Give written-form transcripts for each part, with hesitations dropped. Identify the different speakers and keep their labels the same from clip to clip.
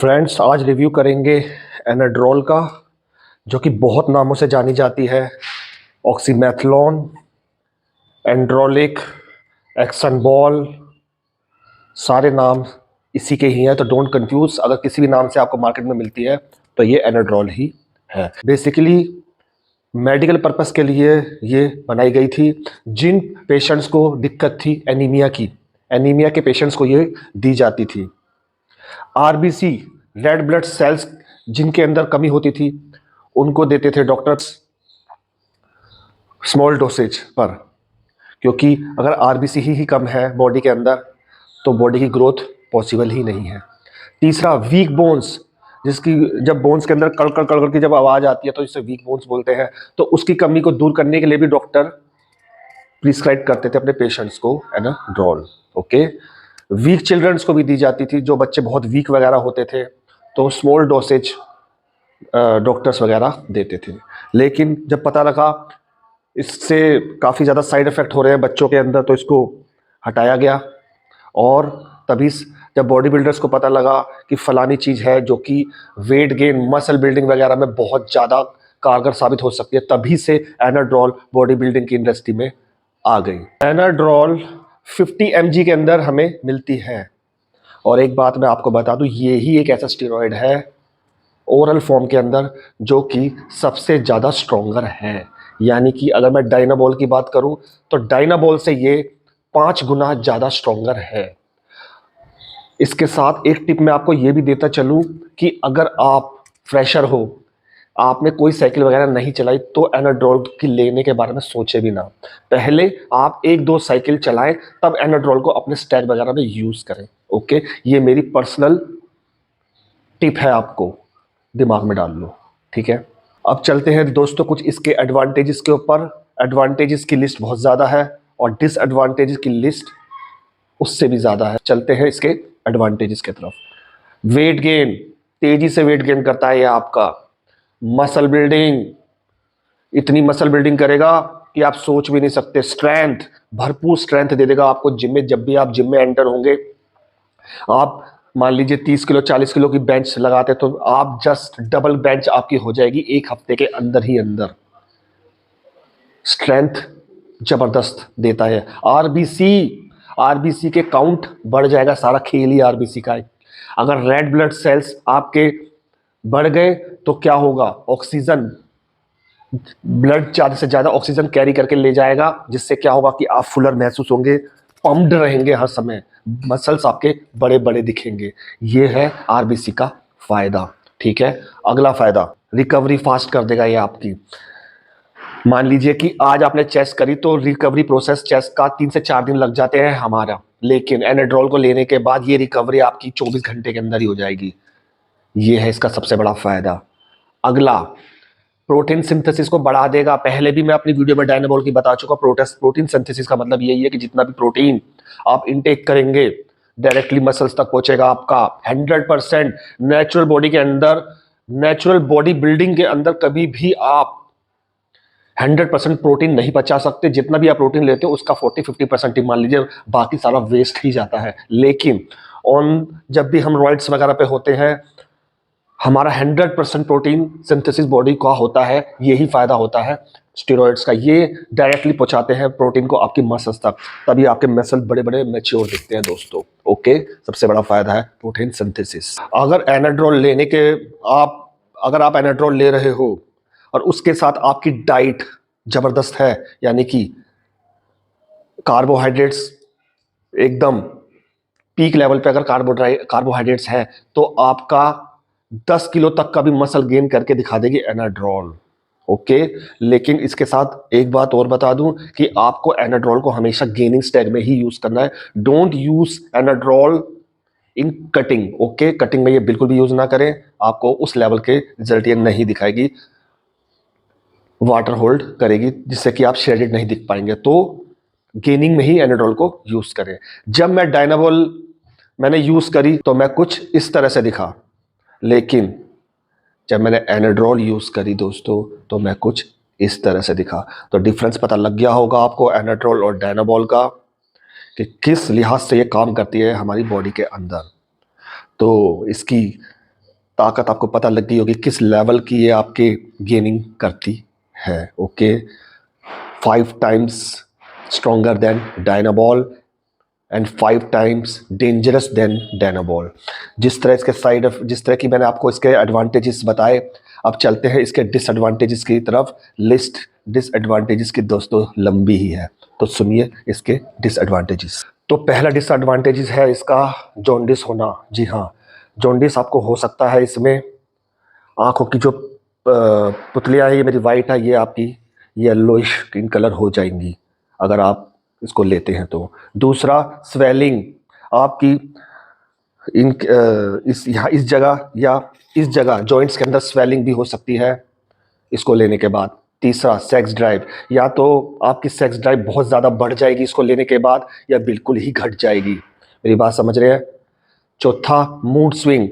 Speaker 1: Friends, आज review करेंगे एनाड्रोल का, जो कि बहुत नामों से जानी जाती है। ऑक्सीमेथलॉन, एंड्रोलिक, एक्सनबॉल, सारे नाम इसी के ही हैं, तो डोंट कंफ्यूज। अगर किसी भी नाम से आपको मार्केट में मिलती है तो ये एनाड्रोल ही है। बेसिकली मेडिकल पर्पस के लिए ये बनाई गई थी। जिन पेशेंट्स को दिक्कत थी एनीमिया के पेशेंट्स को ये दी जाती थी। आरबीसी, रेड ब्लड सेल्स, जिनके अंदर कमी होती थी, उनको देते थे डॉक्टर्स स्मॉल डोसेज पर, क्योंकि अगर आरबीसी ही कम है बॉडी के अंदर तो बॉडी की ग्रोथ पॉसिबल ही नहीं है। तीसरा, वीक बोन्स, जिसकी जब बोन्स के अंदर कड़कड़ कड़कड़ की जब आवाज आती है तो इसे वीक बोन्स बोलते हैं। तो उसकी कमी को दूर करने के लिए भी डॉक्टर प्रिस्क्राइब करते थे अपने पेशेंट्स को एनाड्रोल। ओके। वीक चिल्ड्रंस को भी दी जाती थी, जो बच्चे बहुत वीक वगैरह होते थे, तो स्मॉल डोसेज डॉक्टर्स वगैरह देते थे। लेकिन जब पता लगा इससे काफ़ी ज़्यादा साइड इफ़ेक्ट हो रहे हैं बच्चों के अंदर, तो इसको हटाया गया। और तभी जब बॉडी बिल्डर्स को पता लगा कि फलानी चीज़ है जो कि वेट गेन, मसल बिल्डिंग वगैरह में बहुत ज़्यादा कारगर साबित हो सकती है, तभी से एनाड्रोल बॉडी बिल्डिंग की इंडस्ट्री में आ गई। एनाड्रोल 50 mg के अंदर हमें मिलती है। और एक बात मैं आपको बता दूं, ये ही एक ऐसा स्टेरॉयड है ओरल फॉर्म के अंदर जो कि सबसे ज़्यादा स्ट्रोंगर है। यानी कि अगर मैं डायनाबॉल की बात करूं तो डायनाबॉल से ये 5 गुना ज़्यादा स्ट्रोंगर है। इसके साथ एक टिप मैं आपको ये भी देता चलूं कि अगर आप फ्रेशर हो, आपने कोई साइकिल वगैरह नहीं चलाई, तो एनाड्रोल की लेने के बारे में सोचे भी ना। पहले आप 1-2 साइकिल चलाएं, तब एनाड्रोल को अपने स्टैट वगैरह में यूज़ करें। ओके, ये मेरी पर्सनल टिप है, आपको दिमाग में डाल लो। ठीक है, अब चलते हैं दोस्तों कुछ इसके एडवांटेजेस के ऊपर। एडवांटेजेस की लिस्ट बहुत ज़्यादा है और डिसएडवांटेजेस की लिस्ट उससे भी ज़्यादा है। चलते हैं इसके एडवांटेजेस की तरफ। वेट गेन, तेजी से वेट गेन करता है ये आपका। मसल बिल्डिंग, इतनी मसल बिल्डिंग करेगा कि आप सोच भी नहीं सकते। स्ट्रेंथ, भरपूर स्ट्रेंथ दे देगा आपको जिम में। जब भी आप जिम में एंटर होंगे, आप मान लीजिए 30 किलो 40 किलो की बेंच लगाते, तो आप जस्ट डबल बेंच आपकी हो जाएगी 1 हफ्ते के अंदर ही अंदर। स्ट्रेंथ जबरदस्त देता है। आरबीसी, आरबीसी के काउंट बढ़ जाएगा, सारा खेल ही आरबीसी का है। अगर रेड ब्लड सेल्स आपके बढ़ गए तो क्या होगा, ऑक्सीजन, ब्लड ज्यादा से ज्यादा ऑक्सीजन कैरी करके ले जाएगा, जिससे क्या होगा कि आप फुलर महसूस होंगे, पम्प्ड रहेंगे हर समय, मसल्स आपके बड़े बड़े दिखेंगे। ये है आरबीसी का फायदा। ठीक है, अगला फायदा, रिकवरी फास्ट कर देगा ये आपकी। मान लीजिए कि आज आपने चेस्ट करी तो रिकवरी प्रोसेस चेस्ट का 3 से 4 दिन लग जाते हैं हमारा, लेकिन एनाड्रोल को लेने के बाद ये रिकवरी आपकी 24 घंटे के अंदर ही हो जाएगी। ये है इसका सबसे बड़ा फायदा। अगला, प्रोटीन सिंथेसिस को बढ़ा देगा। पहले भी मैं अपनी वीडियो में डायनाबॉल की बता चुका। प्रोटीन सिंथेसिस का मतलब यही है कि जितना भी प्रोटीन आप इनटेक करेंगे डायरेक्टली मसल्स तक पहुंचेगा आपका। 100% नेचुरल बॉडी के अंदर, नेचुरल बॉडी बिल्डिंग के अंदर कभी भी आप 100% प्रोटीन नहीं बचा सकते। जितना भी आप प्रोटीन लेते हो उसका 40-50% ही मान लीजिए, बाकी सारा वेस्ट ही जाता है। लेकिन ऑन जब भी हम रॉइड्स वगैरह पे होते हैं, हमारा 100% प्रोटीन सिंथेसिस बॉडी का होता है। यही फायदा होता है स्टेरॉइड्स का, ये डायरेक्टली पहुंचाते हैं प्रोटीन को आपकी मसल्स तक, तभी आपके मसल बड़े बड़े मैच्योर दिखते हैं दोस्तों। ओके, सबसे बड़ा फायदा है प्रोटीन सिंथेसिस। अगर एनाड्रोल लेने के आप अगर आप एनाड्रोल ले रहे हो और उसके साथ आपकी डाइट जबरदस्त है, यानी कि कार्बोहाइड्रेट्स एकदम पीक लेवल पे अगर कार्बोहाइड्रेट्स है, तो आपका 10 किलो तक का भी मसल गेन करके दिखा देगी एनाड्रोल। ओके, लेकिन इसके साथ एक बात और बता दूं कि आपको एनाड्रोल को हमेशा गेनिंग स्टेज में ही यूज करना है। Don't use Anadrol in cutting. Okay, cutting में ये बिल्कुल भी यूज ना करें, आपको उस लेवल के रिजल्ट ये नहीं दिखाएगी, वाटर होल्ड करेगी, जिससे कि आप शेडेड नहीं दिख पाएंगे। तो गेनिंग में ही एनाड्रोल को यूज करें। जब मैं डायनाबॉल मैंने यूज करी तो मैं कुछ इस तरह से दिखा, लेकिन जब मैंने एनाड्रोल यूज करी दोस्तों तो मैं कुछ इस तरह से दिखा। तो डिफरेंस पता लग गया होगा आपको एनाड्रोल और डायनाबॉल का, कि किस लिहाज से ये काम करती है हमारी बॉडी के अंदर। तो इसकी ताकत आपको पता लग गई होगी किस लेवल की ये आपके गेनिंग करती है। Okay, 5 times stronger then Dianabol and 5 times dangerous than Dianabol. जिस तरह की मैंने आपको इसके एडवांटेजेस बताए, अब चलते हैं इसके डिसएडवांटेजेस की तरफ। लिस्ट डिसएडवांटेजेस की दोस्तों लंबी ही है, तो सुनिए इसके डिसएडवांटेजेस। तो पहला डिसएडवांटेजेस है इसका जॉन्डिस होना। जी हाँ, जॉन्डिस आपको हो सकता है इसमें। आंखों की जो पुतलियाँ हैं, ये मेरी वाइट है, ये आपकी येलोइश स्किन कलर हो जाएंगी अगर आप इसको लेते हैं तो। दूसरा, स्वेलिंग आपकी इस जगह या इस जगह जॉइंट्स के अंदर स्वेलिंग भी हो सकती है इसको लेने के बाद। तीसरा, सेक्स ड्राइव, या तो आपकी सेक्स ड्राइव बहुत ज़्यादा बढ़ जाएगी इसको लेने के बाद, या बिल्कुल ही घट जाएगी। मेरी बात समझ रहे हैं? चौथा, मूड स्विंग।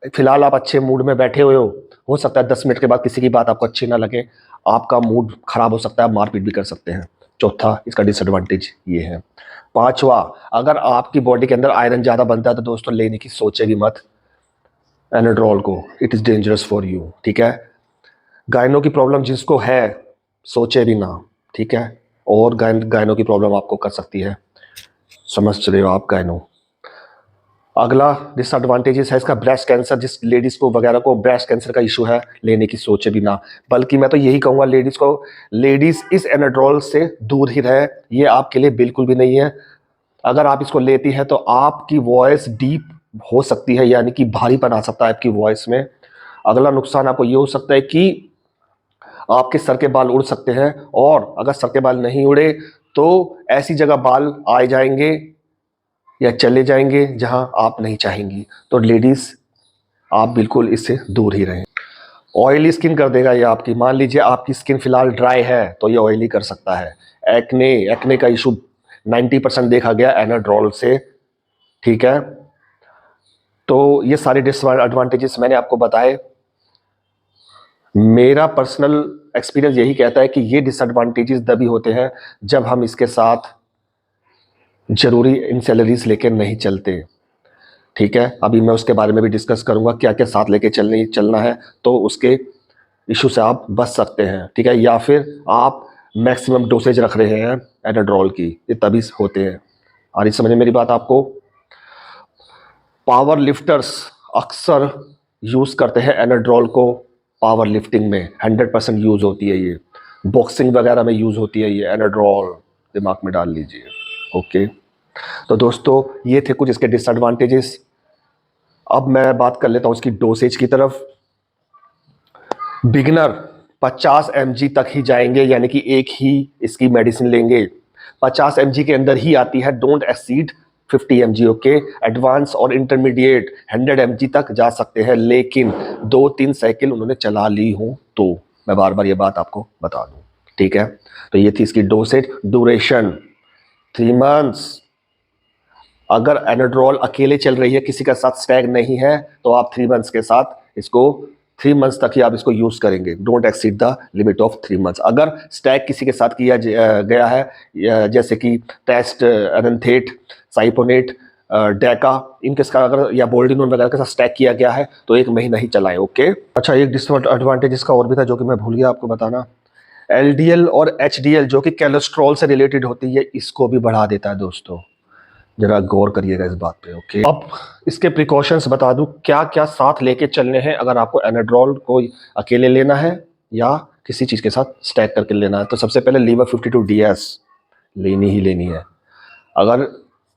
Speaker 1: फिलहाल आप अच्छे मूड में बैठे हुए हो सकता है 10 मिनट के बाद किसी की बात आपको अच्छी ना लगे, आपका मूड खराब हो सकता है, मारपीट भी कर सकते हैं। चौथा इसका डिसएडवांटेज ये है। पांचवा, अगर आपकी बॉडी के अंदर आयरन ज़्यादा बनता है तो दोस्तों लेने की सोचेगी मत एनाड्रोल को, it is dangerous for you. ठीक है, गायनों की प्रॉब्लम जिसको है सोचे भी ना। ठीक है, और गायनों की प्रॉब्लम आपको कर सकती है, समझ रहे हो आप गायनों। अगला डिसएडवांटेजेस है इसका ब्रेस्ट कैंसर। जिस लेडीज़ को वगैरह को ब्रेस्ट कैंसर का इशू है, लेने की सोचे भी ना। बल्कि मैं तो यही कहूँगा लेडीज़ को, लेडीज़ इस एनाड्रोल से दूर ही रहे, ये आपके लिए बिल्कुल भी नहीं है। अगर आप इसको लेती हैं तो आपकी वॉइस डीप हो सकती है, यानी कि भारीपन आ सकता है आपकी वॉइस में। अगला नुकसान आपको ये हो सकता है कि आपके सर के बाल उड़ सकते हैं, और अगर सर के बाल नहीं उड़े तो ऐसी जगह बाल आ जाएंगे या चले जाएंगे जहां आप नहीं चाहेंगी। तो लेडीज आप बिल्कुल इससे दूर ही रहें। ऑयली स्किन कर देगा ये आपकी। मान लीजिए आपकी स्किन फिलहाल ड्राई है तो ये ऑयली कर सकता है। एक्ने का इशू 90% देखा गया एनाड्रोल से। ठीक है, तो ये सारे डिसएडवांटेजेस मैंने आपको बताए। मेरा पर्सनल एक्सपीरियंस यही कहता है कि ये डिसएडवांटेजेस तभी होते हैं जब हम इसके साथ जरूरी इंसेलरीज लेके नहीं चलते। ठीक है, अभी मैं उसके बारे में भी डिस्कस करूंगा क्या क्या साथ लेके चलना है, तो उसके इशू से आप बच सकते हैं। ठीक है, या फिर आप मैक्सिमम डोसेज रख रहे हैं एनाड्रोल की, ये तभी होते हैं। आ रही समझ में मेरी बात आपको? पावर लिफ्टर्स अक्सर यूज़ करते हैं एनाड्रोल को। पावर लिफ्टिंग में 100% यूज़ होती है ये, बॉक्सिंग वगैरह में यूज़ होती है ये एनाड्रोल, दिमाग में डाल लीजिए। ओके, तो दोस्तों ये थे कुछ इसके डिसएडवांटेजेस। अब मैं बात कर लेता हूँ इसकी डोसेज की तरफ। बिगिनर 50 mg तक ही जाएंगे, यानी कि एक ही इसकी मेडिसिन लेंगे, 50 mg के अंदर ही आती है, don't exceed 50 mg। Okay, advance और इंटरमीडिएट 100 mg तक जा सकते हैं, लेकिन 2-3 साइकिल उन्होंने चला ली हो तो। मैं बार बार ये बात आपको बता दूं। ठीक है, तो ये थी इसकी डोसेज। Duration 3 months. अगर एनाड्रोल अकेले चल रही है, किसी का साथ स्टैग नहीं है, तो आप 3 मंथ्स के साथ इसको 3 मंथ्स तक ही आप इसको यूज करेंगे। Don't exceed the limit of 3 months. अगर स्टैग किसी के साथ किया गया है, जैसे कि टेस्ट एरेंथेट, साइपोनेट, डेका, इनके साथ अगर, या बोल्डिनोन वगैरह के साथ स्टैग किया गया है, तो 1 महीना ही चलाएं। ओके, अच्छा, एक डिसएडवांटेज इसका और भी था जो कि मैं भूल गया आपको बताना। एलडीएल और एचडीएल जो कि कोलेस्ट्रॉल से रिलेटेड होती है, इसको भी बढ़ा देता है दोस्तों, जरा गौर करिएगा इस बात पे। ओके, अब इसके प्रिकॉशंस बता दूं क्या क्या साथ लेके चलने हैं अगर आपको एनाड्रोल को अकेले लेना है या किसी चीज के साथ स्टैक करके लेना है। तो सबसे पहले लीवर 52 DS लेनी ही लेनी है। अगर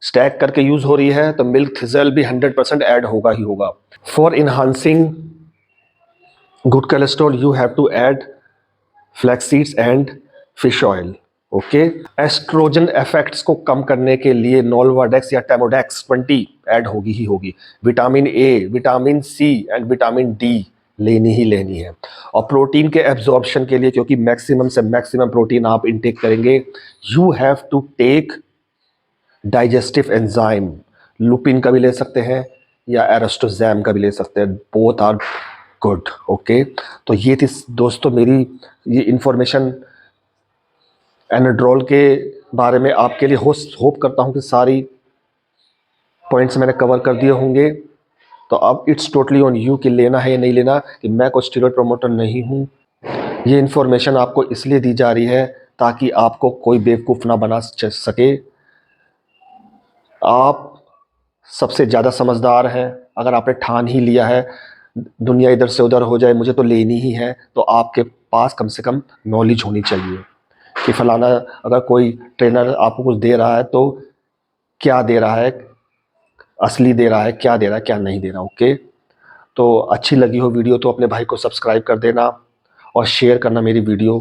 Speaker 1: स्टैक करके यूज हो रही है तो मिल्क थिजल भी 100% ऐड होगा ही होगा। For enhancing good cholesterol you have to add flax seeds and fish oil. Okay, estrogen effects को कम करने के लिए नोल्वाडेक्स या टेमोडेक्स 20 ऐड होगी ही होगी। Vitamin A, vitamin C and vitamin D लेनी ही लेनी है। और प्रोटीन के एब्जॉर्प्शन के लिए, क्योंकि मैक्सिमम से मैक्सिमम प्रोटीन आप इनटेक करेंगे, you have to take digestive enzyme. Lupin का भी ले सकते हैं या एरोस्टोजैम का भी ले सकते हैं, बोथ आर गुड। ओके, तो ये थी दोस्तों मेरी ये इंफॉर्मेशन एनाड्रोल के बारे में आपके लिए। होप करता हूं कि सारी पॉइंट्स मैंने कवर कर दिए होंगे। तो अब इट्स टोटली ऑन यू कि लेना है या नहीं लेना। कि मैं कोई स्टीरॉयड प्रमोटर नहीं हूँ। ये इन्फॉर्मेशन आपको इसलिए दी जा रही है ताकि आपको कोई बेवकूफ़ ना बना सके। आप सबसे ज़्यादा समझदार हैं। अगर आपने ठान ही लिया है दुनिया इधर से उधर हो जाए मुझे तो लेनी ही है, तो आपके पास कम से कम नॉलेज होनी चाहिए कि फलाना अगर कोई ट्रेनर आपको कुछ दे रहा है तो क्या दे रहा है, असली दे रहा है, क्या दे रहा है, क्या नहीं दे रहा। ओके, तो अच्छी लगी हो वीडियो तो अपने भाई को सब्सक्राइब कर देना और शेयर करना मेरी वीडियो,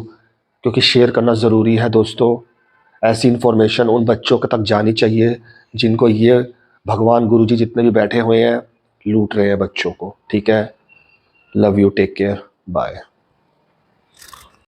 Speaker 1: क्योंकि शेयर करना ज़रूरी है दोस्तों। ऐसी इन्फॉर्मेशन उन बच्चों तक जानी चाहिए जिनको ये भगवान गुरुजी जितने भी बैठे हुए हैं लूट रहे हैं बच्चों को। ठीक है, love you, take care, bye.